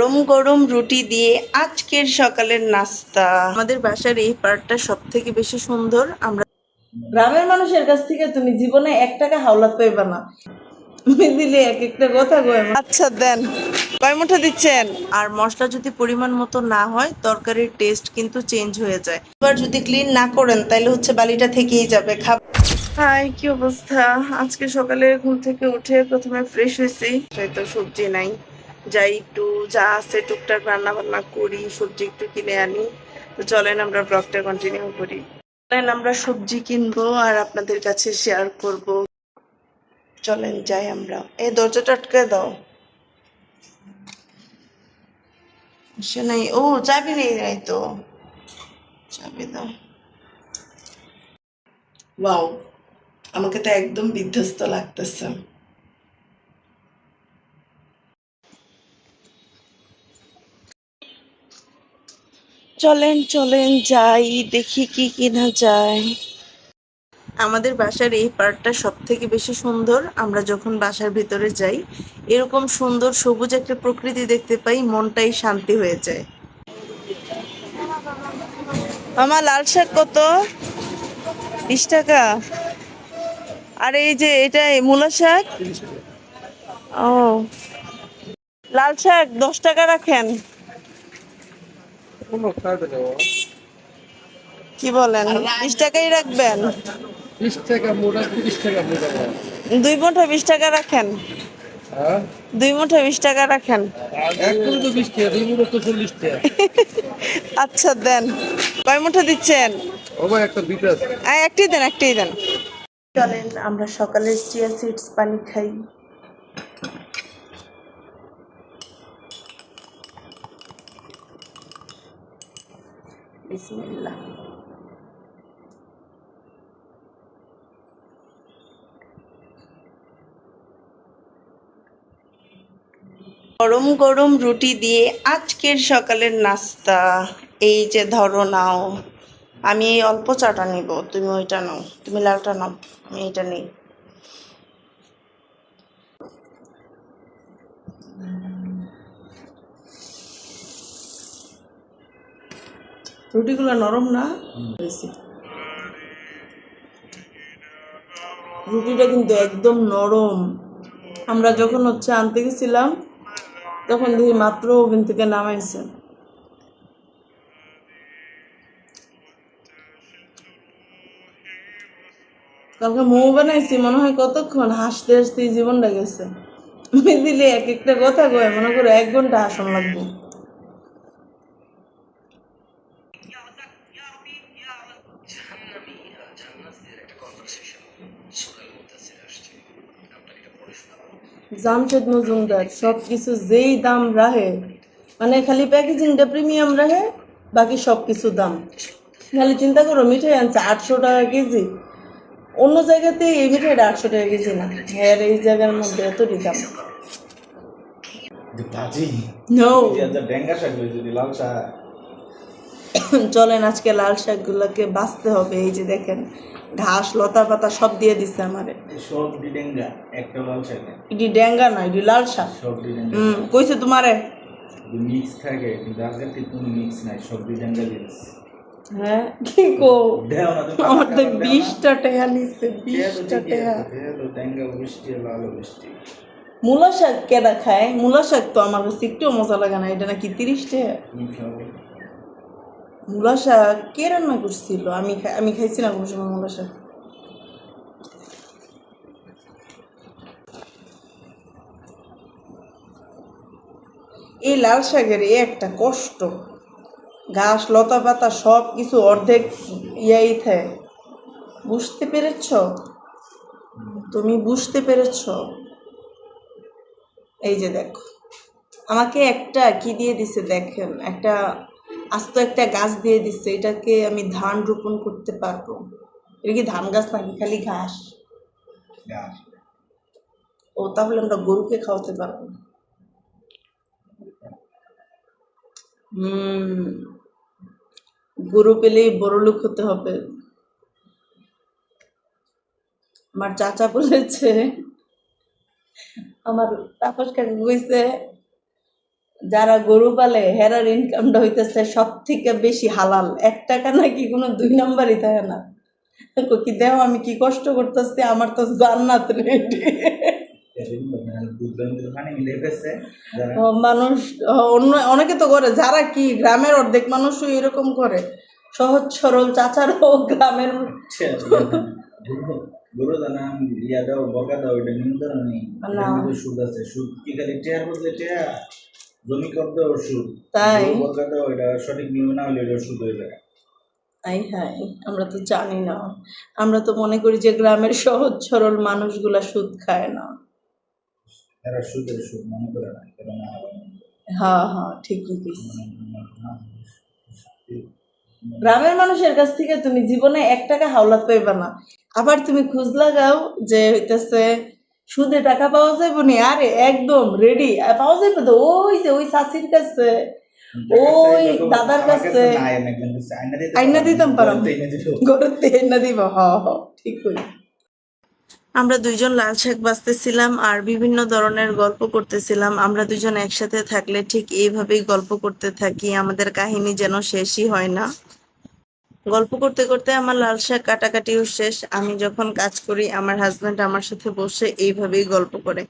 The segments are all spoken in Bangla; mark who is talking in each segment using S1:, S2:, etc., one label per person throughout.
S1: গরম গরম রুটি দিয়ে আজকের সকালের নাস্তা। আমাদের বাসার এই পার্টটা সব থেকে বেশি সুন্দর। আমরা গ্রামের মানুষের কাছ থেকে তুমি জীবনে 1 টাকা হাওলাত পাইবা না। তুমি দিলে এক একটা কথা কয়। আচ্ছা দেন, কয় মুঠো দিচ্ছেন? আর মশলা যদি পরিমাণ মতো না হয় তরকারির টেস্ট কিন্তু চেঞ্জ হয়ে যায়। এবার যদি ক্লিন না করেন তাহলে হচ্ছে বালিটা থেকেই যাবে। হাই, কি অবস্থা? আজকে সকালে ঘুম থেকে উঠে প্রথমে ফ্রেশ হয়েছি, তো সবজি নাই, যাই একটু যা আছে টুকটাক রান্না বান্না করি, সবজি একটু কিনে আনি। তো চলেন আমরা ব্লগটা কন্টিনিউ করি। চলেন আমরা সবজি কিনবো আর আপনাদের কাছে শেয়ার করব। চলেন যাই আমরা। এই দরজাটা আটকে দাও। সে নাই, ও চাবি নেই, নাই তো চাবি দাও। ওয়াও, আমাকে তো একদম বিধ্বস্ত লাগতেছে। চলেন চলেন যাই, দেখি কি কিনা যায়। আমাদের বাসার এই পার্টটা সব থেকে বেশি সুন্দর। আমরা যখন বাসার ভিতরে যাই, এরকম সুন্দর সবুজ একটা প্রকৃতি দেখতে পাই, মনটাই শান্তি হয়ে যায়। মামা, লাল শাক কত? 20 টাকা। আর এই যে এটা মূলা শাক। ও, লাল শাক 10 টাকা রাখেন। কি বলেন, 20 টাকাই রাখবেন?
S2: 20 টাকা মোটা, 30 টাকা মোটা।
S1: 2 মুঠো 20 টাকা রাখেন।
S2: হ্যাঁ,
S1: 2 মুঠো 20 টাকা রাখেন।
S2: এক মুঠো তো 20 টাকা, 2 মুঠো তো 40 টাকা।
S1: আচ্ছা দেন, কয় মুঠো দিচ্ছেন?
S2: ও ভাই একটা দিতে আছে।
S1: একটাই দেন, একটাই দেন। চলেন আমরা সকালে চিয়া সিডস পানি খাই। বিসমিল্লাহ। গরম গরম রুটি দিয়ে আজকের সকালের নাস্তা। এই যে ধরো, নাও। আমি এই অল্প চাটা নিব, তুমি ওইটা নাও, তুমি লালটা নাও, আমি এটা নিই। রুটিগুলো নরম না? রুটিটা কিন্তু একদম নরম। আমরা যখন হচ্ছে আনতে গেছিলাম তখন দেখি মাত্র ওভেন থেকে নামাইছে। কালকে মোমো বানাইছি, মনে হয় কতক্ষণ হাসতে হাসতে জীবনটা গেছে। আমি দিলে এক একটা কথা কয়, মনে করো 1 ঘন্টা হাসন লাগবে। জামশেদ মজুমদার সব কিছু যেই দাম রাহে, মানে খালি প্যাকেজিংটা প্রিমিয়াম রাহে, বাকি সব কিছু দাম। খালি চিন্তা করো, মিঠাই আনছে 800 টাকা কেজি। অন্য জায়গাতে এই মিঠাইটা 800 টাকা কেজি না, হ্যাঁ এই জায়গার মধ্যে এতটি দাম। No. চলেন আজকে লাল শাকগুলোকে বাছতে হবে। এই যে দেখেন, ঘাস লতা পাতা সব দিয়ে দিচ্ছে আমারে।
S3: সবজি ডেঙ্গা একটা লাল শাক
S1: এটি ডেঙ্গা না, এটি লাল শাক।
S3: সবজি ডেঙ্গা
S1: কইছে তোমারে।
S3: মিক্স থাকে কিন্তু আজকে ঠিক কোনো মিক্স নাই, সবজি ডেঙ্গা মিক্স।
S1: হ্যাঁ, কি কো?
S3: দেও না তুমি,
S1: আমার তো 20টা টাকা নিচ্ছে, 20টা টাকা।
S3: ডেঙ্গা বৃষ্টি লাল বৃষ্টি।
S1: মূলা শাক কেডা খায়? মূলা শাক তো আমার কাছে একটুও মজা লাগে না। এটা নাকি 30 টাকা। মূলা শাক কে রান্না করছিল? আমি খাইছি না কোনো সময় মূলা শাক। এই লাল শাকের একটা কষ্ট, ঘাস লতা পাতা সব কিছু অর্ধেক ইয়াই থাকে। বুঝতে পেরেছ? তুমি বুঝতে পেরেছ? এই যে দেখো, আমাকে একটা কি দিয়ে দিছে দেখেন, একটা আস্ত একটা গাছ দিয়ে দিচ্ছে। এটাকে আমি ধান রোপণ করতে পারবো। এটা কি ধান গাছ নাকি খালি ঘাস? ও, তাহলে আমরা গরুকে খাওয়াতে পারবো। গরু পেলেই বড় লোক হতে হবে। আমার চাচা বলেছে, আমার তাপস কাকু কইছে যারা গরু পালে হেরার ইনকামটা হইতেছে সব থেকে বেশি হালাল। 1 টাকা নাকি কোনো 2 নাম্বারই থাকে না। কি দেও আমি কি কষ্ট করতেছি, আমার তো জান্নাত রেডি।
S3: মানে মিলে গেছে যারা
S1: মানুষ অনেকে তো করে, যারা কি গ্রামের অর্ধেক মানুষও এরকম করে। সহজ সরল চাচারাও গ্রামের
S3: গরু দানা ইয়া দাও বকা দাও, এটা নিয়ন্ত্রণ নেই।
S1: না।
S3: সুদ আছে, সুদ কি খালি টেয়ার বদলে টেয়া, জমি কর দাও সুদ,
S1: তাই
S3: গরু বকা দাও, এটা সঠিক নিয়ম না হলে এটা সুদ হয়ে যায়।
S1: তাই হ্যাঁ, আমরা তো জানি না। আমরা তো মনে করি যে গ্রামের সহজ সরল মানুষগুলা সুদ খায় না।
S3: এরা সুদের সুদ মনে করে না, কেননা
S1: হ্যাঁ হ্যাঁ, ঠিকই বলছিস। গ্রামের মানুষের কাছ থেকে তুমি জীবনে 1 টাকা হাওলাত পাইবা না। আবার তুমি খোঁজ লাগাও যে হইতেছে সুদে টাকা পাওয়া যাবে নি, আরে একদম রেডি পাওয়া যাবে তো। ওই যে ওই চাষির কাছে, ওই দাদার কাছে আইনা দিতাম পারো, গরুতে আইনা দিব। হ হ, ঠিক কই। আমরা দুইজন লাল শাক বাছতেছিলাম আর বিভিন্ন ধরনের গল্প করতেছিলাম। আমরা দুজন একসাথে থাকলে ঠিক এইভাবেই গল্প করতে থাকি, আমাদের কাহিনী যেন শেষই হয় না। গল্প করতে করতে আমার লাল শাক কাটাকাটিও শেষ। আমি যখন কাজ করি আমার হাজবেন্ড আমার সাথে বসে এইভাবেই গল্প করে।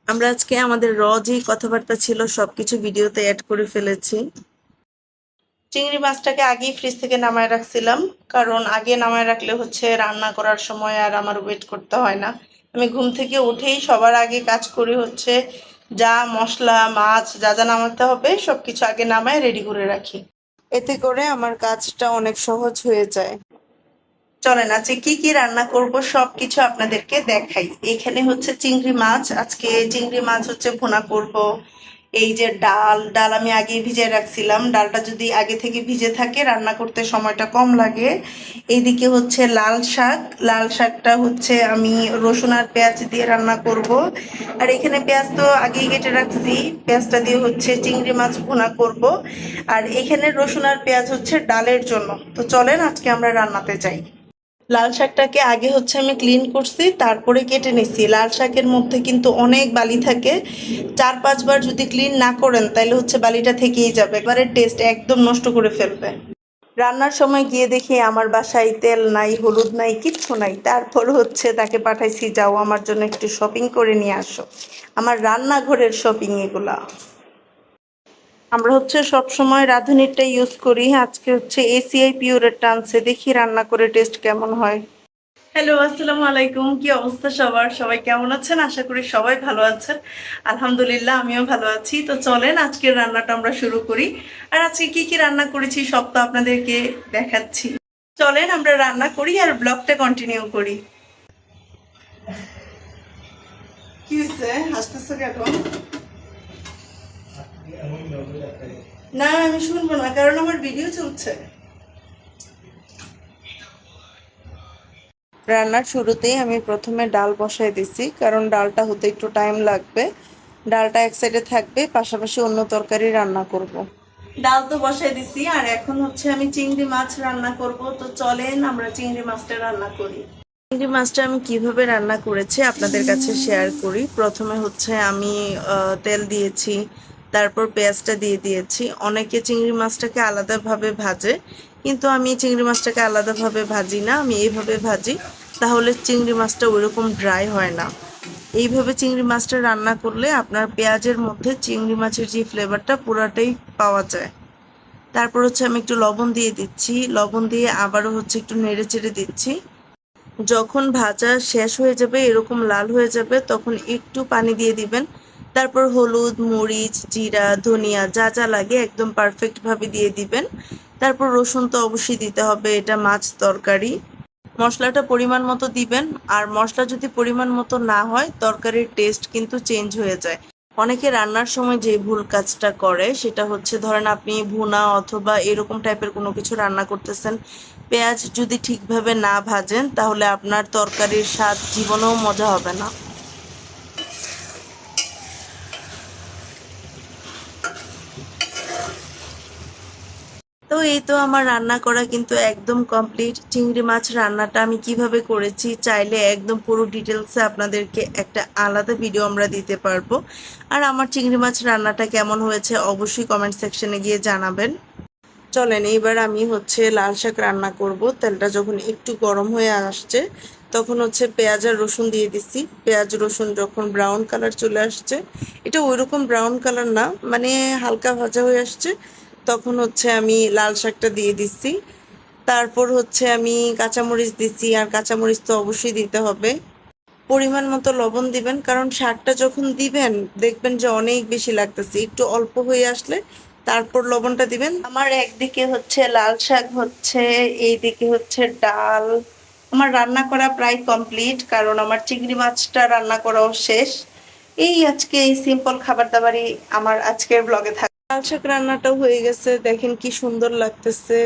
S1: আমরা আজকে আমাদের যে কথাবার্তা ছিল সবকিছু ভিডিওতে অ্যাড করে ফেলেছি। চিংড়ি মাছটাকে আগেই ফ্রিজ থেকে নামায় রাখছিলাম, কারণ আগে নামায় রাখলে হচ্ছে রান্না করার সময় আর আমার ওয়েট করতে হয় না। আমি ঘুম থেকে উঠেই সবার আগে কাজ করি হচ্ছে যা মশলা মাছ যা যা নামাতে হবে সবকিছু আগে নামায় রেডি করে রাখি। এতে করে আমার কাজটা অনেক সহজ হয়ে যায়। চলেন আজকে কি কি রান্না করব সবকিছু আপনাদেরকে দেখাই। এখানে হচ্ছে চিংড়ি মাছ, আজকে চিংড়ি মাছ হচ্ছে ভুনা করব। এই যে ডাল আমি আগে ভিজে রাখছিলাম, ডালটা যদি আগে থেকে ভিজে থাকে রান্না করতে সময়টা কম লাগে। এইদিকে হচ্ছে লাল শাকটা হচ্ছে আমি রসুন আর পেঁয়াজ দিয়ে রান্না করব। আর এখানে পেঁয়াজ তো আগেই কেটে রাখছি, পেঁয়াজটা দিয়ে হচ্ছে চিংড়ি মাছ ভুনা করব। আর এখানে রসুন আর পেঁয়াজ হচ্ছে ডালের জন্য। তো চলেন আজকে আমরা রান্নাতে যাই। লাল শাকটাকে আগে হচ্ছে আমি ক্লিন করছি, তারপরে কেটে নিচ্ছি। লাল শাকের মধ্যে কিন্তু অনেক বালি থাকে, 4-5 বার যদি ক্লিন না করেন তাহলে হচ্ছে বালিটা থেকেই যাবে, এবারে টেস্ট একদম নষ্ট করে ফেলবে। রান্নার সময় গিয়ে দেখি আমার বাসায় তেল নাই, হলুদ নাই, কিচ্ছু নাই। তারপর হচ্ছে তাকে পাঠাইছি, যাও আমার জন্য একটু শপিং করে নিয়ে আসো। আমার রান্নাঘরের শপিং এগুলা। আমরা হচ্ছে সবসময় রাঁধুনিরটা ইউজ করি, আজকে হচ্ছে ACI পিওরেরটা আনছে, দেখি রান্না করে টেস্ট কেমন হয়। হ্যালো, আসসালামু আলাইকুম। কি অবস্থা সবার? সবাই কেমন আছেন? আশা করি সবাই ভালো আছেন। আলহামদুলিল্লাহ আমিও ভালো আছি। তো চলেন আজকের রান্নাটা আমরা শুরু করি। আর আজকে কি কি রান্না করেছি সব তো আপনাদেরকে দেখাচ্ছি। চলেন আমরা রান্না করি আর ব্লগটা কন্টিনিউ করি। কি হয়েছে, হাসতেছো কেন? না আমি শুনবো না, কারণ আমার ভিডিও চলছে। রান্নার শুরুতেই আমি প্রথমে ডাল বসাই দিছি, কারণ ডালটা হতে একটু টাইম লাগবে। ডালটা এক সাইডে থাকবে, পাশাপাশি অন্য তরকারি রান্না করব। ডাল তো বসাই দিছি, আর এখন হচ্ছে আমি চিংড়ি মাছ রান্না করব। তো চলেন আমরা চিংড়ি মাছটা রান্না করি। চিংড়ি মাছটা আমি কিভাবে রান্না করেছি আপনাদের কাছে শেয়ার করি। প্রথমে হচ্ছে আমি তেল দিয়েছি, তারপর পেঁয়াজটা দিয়ে দিয়েছি। অনেকে চিংড়ি মাছটাকে আলাদাভাবে ভাজে, কিন্তু আমি চিংড়ি মাছটাকে আলাদাভাবে ভাজি না, আমি এইভাবে ভাজি, তাহলে চিংড়ি মাছটা ওইরকম ড্রাই হয় না। এইভাবে চিংড়ি মাছটা রান্না করলে আপনার পেঁয়াজের মধ্যে চিংড়ি মাছের যে ফ্লেভারটা পুরাটাই পাওয়া যায়। তারপর হচ্ছে আমি একটু লবণ দিয়ে দিচ্ছি, লবণ দিয়ে আবারও হচ্ছে একটু নেড়ে চেড়ে দিচ্ছি। যখন ভাজা শেষ হয়ে যাবে, এরকম লাল হয়ে যাবে, তখন একটু পানি দিয়ে দিবেন। তারপর হলুদ, মরিচ, জিরা, ধনিয়া যা যা লাগে একদম পারফেক্টভাবে দিয়ে দিবেন। তারপর রসুন তো অবশ্যই দিতে হবে, এটা মাছ তরকারি। মশলাটা পরিমাণ মতো দিবেন, আর মশলা যদি পরিমাণ মতো না হয় তরকারির টেস্ট কিন্তু চেঞ্জ হয়ে যায়। অনেকে রান্নার সময় যে ভুল কাজটা করে সেটা হচ্ছে, ধরেন আপনি ভুনা অথবা এরকম টাইপের কোনো কিছু রান্না করতেছেন, পেঁয়াজ যদি ঠিকভাবে না ভাজেন তাহলে আপনার তরকারির স্বাদ জীবনেও মজা হবে না। তো এই তো আমার রান্না করা কিন্তু একদম কমপ্লিট। চিংড়ি মাছ রান্নাটা আমি কিভাবে করেছি চাইলে একদম পুরো ডিটেলসে আপনাদেরকে একটা আলাদা ভিডিও আমরা দিতে পারবো। আর আমার চিংড়ি মাছ রান্নাটা কেমন হয়েছে অবশ্যই কমেন্ট সেকশনে গিয়ে জানাবেন। চলেন এইবার আমি হচ্ছে লাল শাক রান্না করব। তেলটা যখন একটু গরম হয়ে আসছে তখন হচ্ছে পেঁয়াজ আর রসুন দিয়ে দিছি। পেঁয়াজ রসুন যখন ব্রাউন কালার চলে আসছে, এটা ওইরকম ব্রাউন কালার না, মানে হালকা ভাজা হয়ে আসছে, তখন হচ্ছে আমি লাল শাকটা দিয়ে দিচ্ছি। তারপর হচ্ছে আমি কাঁচামরিচ দিচ্ছি, আর কাঁচামরিচ তো অবশ্যই দিতে হবে। পরিমাণ মতো লবণ দিবেন, কারণ শাকটা যখন দিবেন দেখবেন যে অনেক বেশি লাগতেছে, একটু অল্প হয়ে আসলে তারপর লবণটা দিবেন। আমার একদিকে হচ্ছে লাল শাক হচ্ছে, এইদিকে হচ্ছে ডাল। আমার রান্না করা প্রায় কমপ্লিট, কারণ আমার চিংড়ি মাছটা রান্না করাও শেষ। এই আজকে এই সিম্পল খাবার দাবারই আমার আজকের ব্লগে থাকে। লাল শাক রান্নাটাও হয়ে গেছে, দেখেন কি সুন্দর লাগতেছে।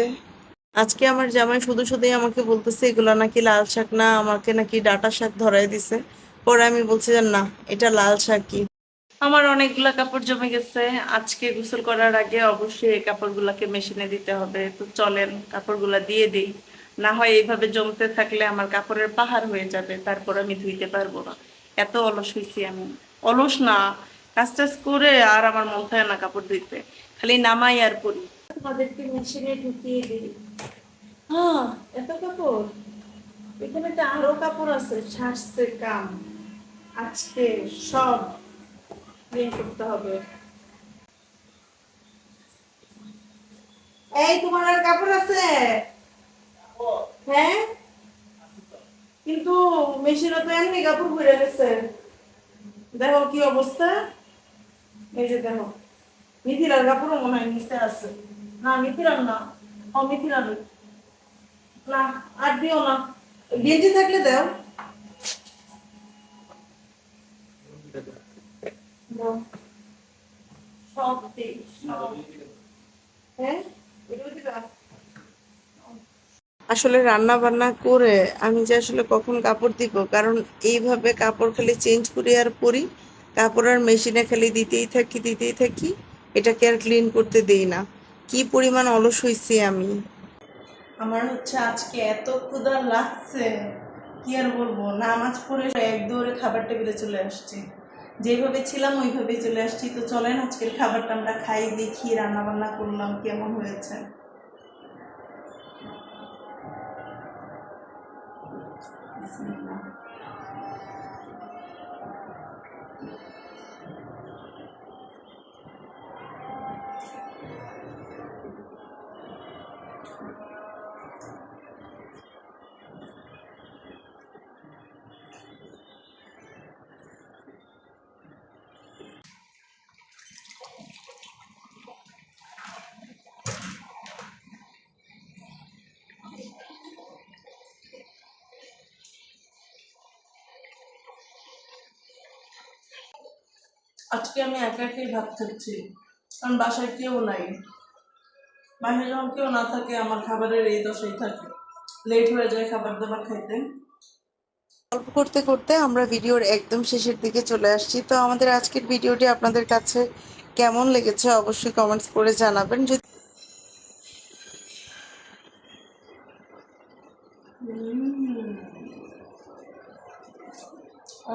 S1: আজকে আমার জামাই শুধু শুধুই আমাকে বলতেছে এগুলো নাকি লাল শাক না, আমাকে নাকি ডাঁটা শাক ধরাই দিছে। পরে আমি বলছি যে না, এটা লাল শাকই। আমার অনেকগুলা কাপড় জমে গেছে, আজকে গোসল করার আগে অবশ্যই এই কাপড়গুলাকে মেশিনে দিতে হবে। তো চলেন কাপড়গুলা দিয়ে দিই, না হয় এইভাবে জমতে থাকলে আমার কাপড়ের পাহাড় হয়ে যাবে, তারপর আমি ধুইতে পারবো না। এত অলস হয়েছি আমি। অলস না, কাজ টাজ করে আর আমার মন থাকে না কাপড় ধুইতে, খালি নামাই আর পরি। তোমাদেরকে মেশিনে ঢুকিয়ে দিই। হ্যাঁ, এত কাপড়, এখানে তো আরো কাপড় আছে, সারছে কাম। আজকে সব ক্লিন করতে হবে। এই তোমার আর কাপড় আছে? হ্যাঁ, কিন্তু মেশিনে তো এমনি কাপড় ভরে গেছে। দেখো কি অবস্থা, এই যে দেখো। মিথিলার কাপড়ও মনে হয় নিচে আছে। না মিথিলার না, মিথিলার না, আর দিও না। গেঞ্জি থাকলে দাও। দাও। সব দিই, সব। হ্যাঁ, এগুলো দিবা? আসলে রান্না বান্না করে আমি যে আসলে কখন কাপড় দিব, কারণ এইভাবে কাপড় খালি চেঞ্জ করি আর পরি, কাপড় আর মেশিনে খালি দিতেই থাকি, এটাকে আর ক্লিন করতে দেই না। কি পরিমাণ অলস হইছি আমি। আমার হচ্ছে আজকে এত ক্ষুধা লাগছে, কি আর বলবো। নামাজ পড়ে এক দৌড়ে খাবার টেবিলে চলে আসছি, যেভাবে ছিলাম ওইভাবেই চলে আসছি। তো চলেন আজকের খাবারটা আমরা খাই, দেখি রান্না বান্না করলাম কেমন হয়েছে। বিসমিল্লাহ। আজকে আমি একা একাই ভাত খাচ্ছি, কারণ বাসায় কেউ নাই। বাসায় যখন কেউ না থাকে আমার খাবারের এই দশাই থাকে, লেট হয়ে যায় খাবার দাবার খাইতে। গল্প করতে করতে আমরা ভিডিওর একদম শেষের দিকে চলে আসছি। তো আমাদের আজকের ভিডিওটি আপনাদের কাছে কেমন লেগেছে অবশ্যই কমেন্টস করে জানাবেন। যদি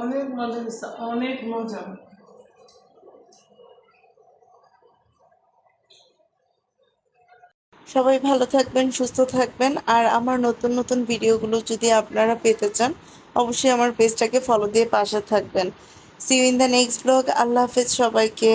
S1: অনেক মজা হয়েছে, অনেক মজা। সবাই ভালো থাকবেন, সুস্থ থাকবেন। আর আমার নতুন নতুন ভিডিওগুলো যদি আপনারা পেতে চান অবশ্যই আমার পেজটাকে ফলো দিয়ে পাশে থাকবেন। See you in the next blog. আল্লাহ হাফেজ সবাইকে।